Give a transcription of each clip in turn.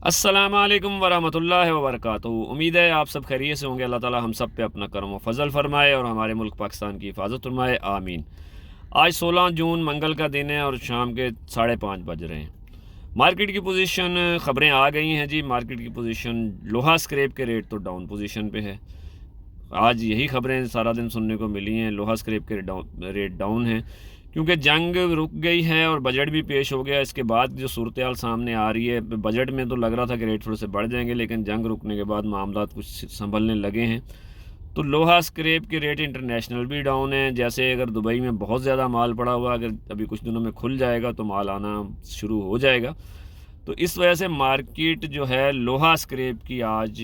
अस्सलामुअलैकुम वरहमतुल्लाहि वबरकातुहू। उम्मीद है आप सब खैरियत से होंगे। अल्लाह ताला हम सब पे अपना करम व फजल फरमाए और हमारे मुल्क पाकिस्तान की हिफाजत फरमाए, आमीन। आज 16 जून मंगल का दिन है और शाम के 5:30 बज रहे हैं। मार्केट की पोजीशन ख़बरें आ गई हैं जी। मार्केट की पोजीशन लोहा स्क्रैप के रेट तो डाउन पोजीशन पे है। आज यही ख़बरें सारा दिन सुनने को मिली हैं, लोहा स्क्रैप के रेट डाउन हैं क्योंकि जंग रुक गई है और बजट भी पेश हो गया। इसके बाद जो सूरत हाल सामने आ रही है, बजट में तो लग रहा था कि रेट थोड़े से बढ़ जाएंगे, लेकिन जंग रुकने के बाद मामला कुछ संभलने लगे हैं। तो लोहा स्क्रैप के रेट इंटरनेशनल भी डाउन है। जैसे अगर दुबई में बहुत ज़्यादा माल पड़ा हुआ, अगर अभी कुछ दिनों में खुल जाएगा तो माल आना शुरू हो जाएगा। तो इस वजह से मार्केट जो है लोहा स्क्रैप की आज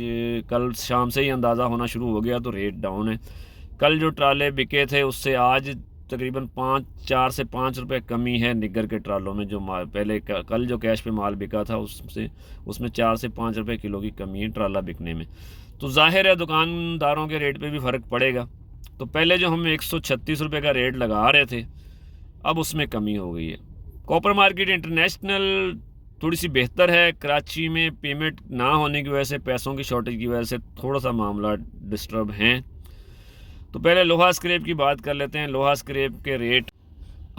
कल शाम से ही अंदाज़ा होना शुरू हो गया, तो रेट डाउन है। कल जो ट्राले बिके थे उससे आज तकरीबन 4 से 5 रुपए कमी है निगर के ट्रालों में। जो माल पहले कल जो कैश पे माल बिका था उसमें 4 से 5 रुपए किलो की कमी है ट्राला बिकने में। तो जाहिर है दुकानदारों के रेट पे भी फ़र्क पड़ेगा। तो पहले जो हम 136 रुपये का रेट लगा रहे थे, अब उसमें कमी हो गई है। कॉपर मार्केट इंटरनेशनल थोड़ी सी बेहतर है। कराची में पेमेंट ना होने की वजह से, पैसों की शॉर्टेज की वजह से थोड़ा सा मामला डिस्टर्ब हैं। तो पहले लोहा स्क्रैप की बात कर लेते हैं। लोहा स्क्रैप के रेट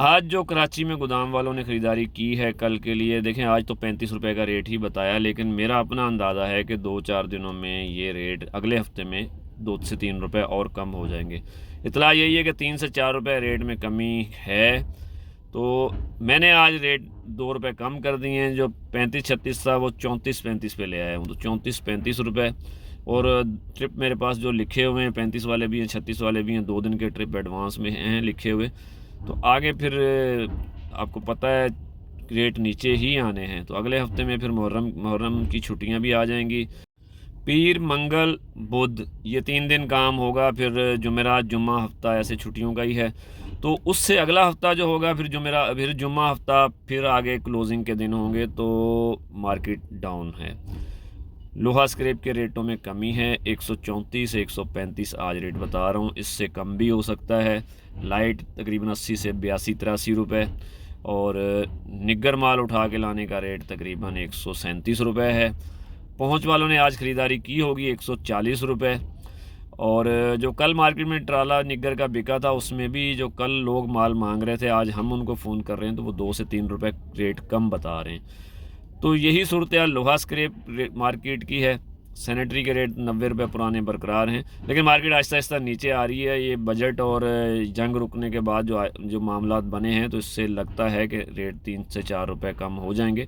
आज जो कराची में गोदाम वालों ने ख़रीदारी की है कल के लिए, देखें आज तो 35 रुपये का रेट ही बताया, लेकिन मेरा अपना अंदाज़ा है कि 2-4 दिनों में ये रेट अगले हफ्ते में 2 से 3 रुपये और कम हो जाएंगे। इतला यही है कि 3 से 4 रुपये रेट में कमी है। तो मैंने आज रेट 2 रुपये कम कर दिए हैं। जो 35-36 था वो 34-35 पे ले आया हूँ, तो 34-35 रुपये। और ट्रिप मेरे पास जो लिखे हुए हैं 35 वाले भी हैं, 36 वाले भी हैं, 2 दिन के ट्रिप एडवांस में हैं लिखे हुए। तो आगे फिर आपको पता है रेट नीचे ही आने हैं। तो अगले हफ्ते में फिर मुहर्रम की छुट्टियां भी आ जाएंगी। पीर मंगल बुध ये 3 दिन काम होगा, फिर जुमेरात जुम्मा हफ्ता ऐसे छुट्टियों का ही है। तो उससे अगला हफ्ता जो होगा फिर जुम्मा हफ्ता, फिर आगे क्लोजिंग के दिन होंगे, तो मार्केट डाउन है। लोहा स्क्रैप के रेटों में कमी है। 134 से 135 आज रेट बता रहा हूँ, इससे कम भी हो सकता है। लाइट तकरीबन 80 से 82-83 रुपये और निगर माल उठा के लाने का रेट तकरीबन 137 रुपये है। पहुँच वालों ने आज ख़रीदारी की होगी 140 रुपये। और जो कल मार्केट में ट्राला निगर का बिका था उसमें भी जो कल लोग माल मांग रहे थे, आज हम उनको फ़ोन कर रहे हैं तो वो 2 से 3 रुपये रेट कम बता रहे हैं। तो यही सूरत हाल लोहा स्क्रैप मार्केट की है। सैनिटरी के रेट 90 रुपये पुराने बरकरार हैं, लेकिन मार्केट आहिस्ता आहिस्ता नीचे आ रही है। ये बजट और जंग रुकने के बाद जो मामलात बने हैं, तो इससे लगता है कि रेट 3 से 4 रुपये कम हो जाएंगे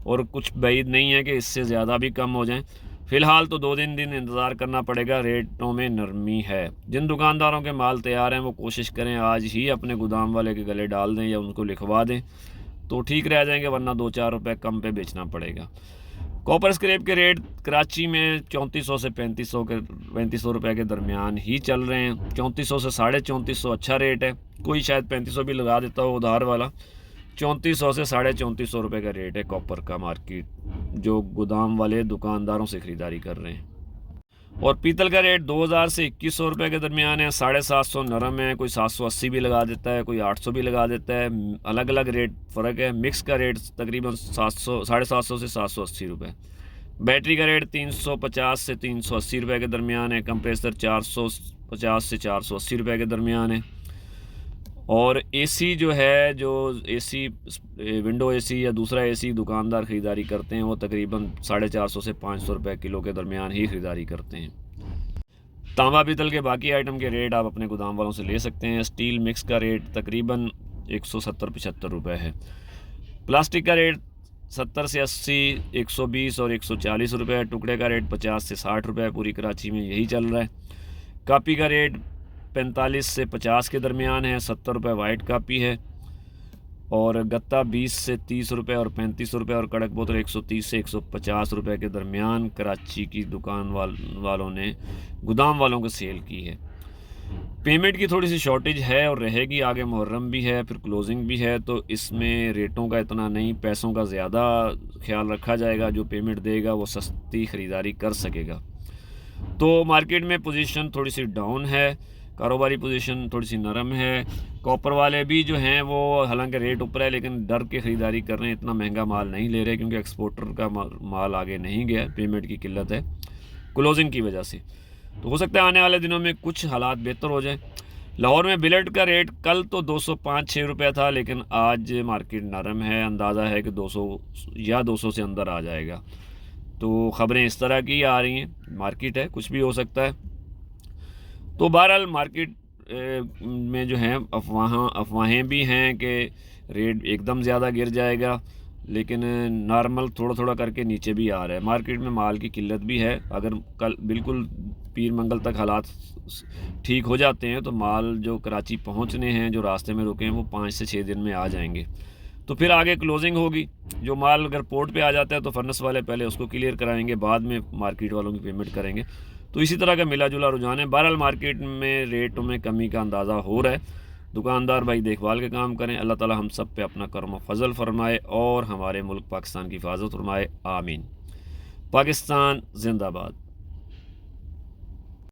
और कुछ बैद नहीं है कि इससे ज़्यादा भी कम हो जाएं। फ़िलहाल तो 2 दिन इंतज़ार करना पड़ेगा। रेटों में नरमी है। जिन दुकानदारों के माल तैयार हैं वो कोशिश करें आज ही अपने गोदाम वाले के गले डाल दें या उनको लिखवा दें, तो ठीक रह जाएंगे, वरना 2-4 रुपये कम पे बेचना पड़ेगा। कॉपर स्क्रैप के रेट कराची में 3400 से 3500 रुपये के दरमियान ही चल रहे हैं। 3400 से 3450 अच्छा रेट है। कोई शायद 3500 भी लगा देता हो उधार वाला। 3400 से 3450 रुपये का रेट है कॉपर का मार्केट, जो गोदाम वाले दुकानदारों से ख़रीदारी कर रहे हैं। और पीतल का रेट 2000 से 2100 रुपये के दरमियान है। 750 नरम है, कोई 780 भी लगा देता है, कोई 800 भी लगा देता है। अलग अलग रेट फ़र्क है। मिक्स का रेट तकरीबन 750 से 780 रुपये। बैटरी का रेट 350 से 380 रुपये के दरमियान है। कंप्रेसर 450 से 480 रुपये के दरमियान है। और एसी जो है, जो एसी विंडो एसी या दूसरा एसी दुकानदार ख़रीदारी करते हैं, वो तकरीबन 450 से 500 रुपये किलो के दरमियान ही ख़रीदारी करते हैं। तांबा पीतल के बाकी आइटम के रेट आप अपने गोदाम वालों से ले सकते हैं। स्टील मिक्स का रेट तकरीबन 170-75 रुपये है। प्लास्टिक का रेट 70 से 80, 120 और 140 रुपये। टुकड़े का रेट 50 से 60 रुपये। पूरी कराची में यही चल रहा है। कापी का रेट 45 से 50 के दरमियान है। 70 रुपये वाइट कापी है। और गत्ता 20 से 30 रुपये और 35 रुपये। और कड़क बोतल 130 से 150 रुपये के दरमियान कराची की दुकान वालों ने गोदाम वालों को सेल की है। पेमेंट की थोड़ी सी शॉर्टेज है और रहेगी। आगे मुहर्रम भी है, फिर क्लोजिंग भी है, तो इसमें रेटों का इतना नहीं, पैसों का ज़्यादा ख्याल रखा जाएगा। जो पेमेंट देगा वो सस्ती ख़रीदारी कर सकेगा। तो मार्केट में पोजीशन थोड़ी सी डाउन है। कारोबारी पोजीशन थोड़ी सी नरम है। कॉपर वाले भी जो हैं वो हालांकि रेट ऊपर है लेकिन डर के ख़रीदारी कर रहे हैं, इतना महंगा माल नहीं ले रहे क्योंकि एक्सपोर्टर का माल आगे नहीं गया, पेमेंट की किल्लत है क्लोजिंग की वजह से। तो हो सकता है आने वाले दिनों में कुछ हालात बेहतर हो जाए। लाहौर में बिलेट का रेट कल तो 205-6 रुपये था लेकिन आज मार्केट नरम है, अंदाज़ा है कि 200 या 200 से अंदर आ जाएगा। तो ख़बरें इस तरह की आ रही हैं, मार्केट है, कुछ भी हो सकता है। तो बहरहाल मार्केट में जो है अफवाहें भी हैं कि रेट एकदम ज़्यादा गिर जाएगा, लेकिन नॉर्मल थोड़ा थोड़ा करके नीचे भी आ रहा है। मार्केट में माल की किल्लत भी है, अगर कल बिल्कुल पीर मंगल तक हालात ठीक हो जाते हैं तो माल जो कराची पहुंचने हैं, जो रास्ते में रुके हैं, वो 5 से 6 दिन में आ जाएंगे। तो फिर आगे क्लोजिंग होगी। जो माल अगर पोर्ट पे आ जाता है तो फर्नेस वाले पहले उसको क्लियर कराएंगे, बाद में मार्केट वालों की पेमेंट करेंगे। तो इसी तरह का मिला जुला रुझान है। बहरहाल मार्केट में रेटों में कमी का अंदाज़ा हो रहा है। दुकानदार भाई देखभाल के काम करें। अल्लाह ताला हम सब पे अपना करम फजल फरमाए और हमारे मुल्क पाकिस्तान की हिफाजत फरमाए। आमीन। पाकिस्तान जिंदाबाद।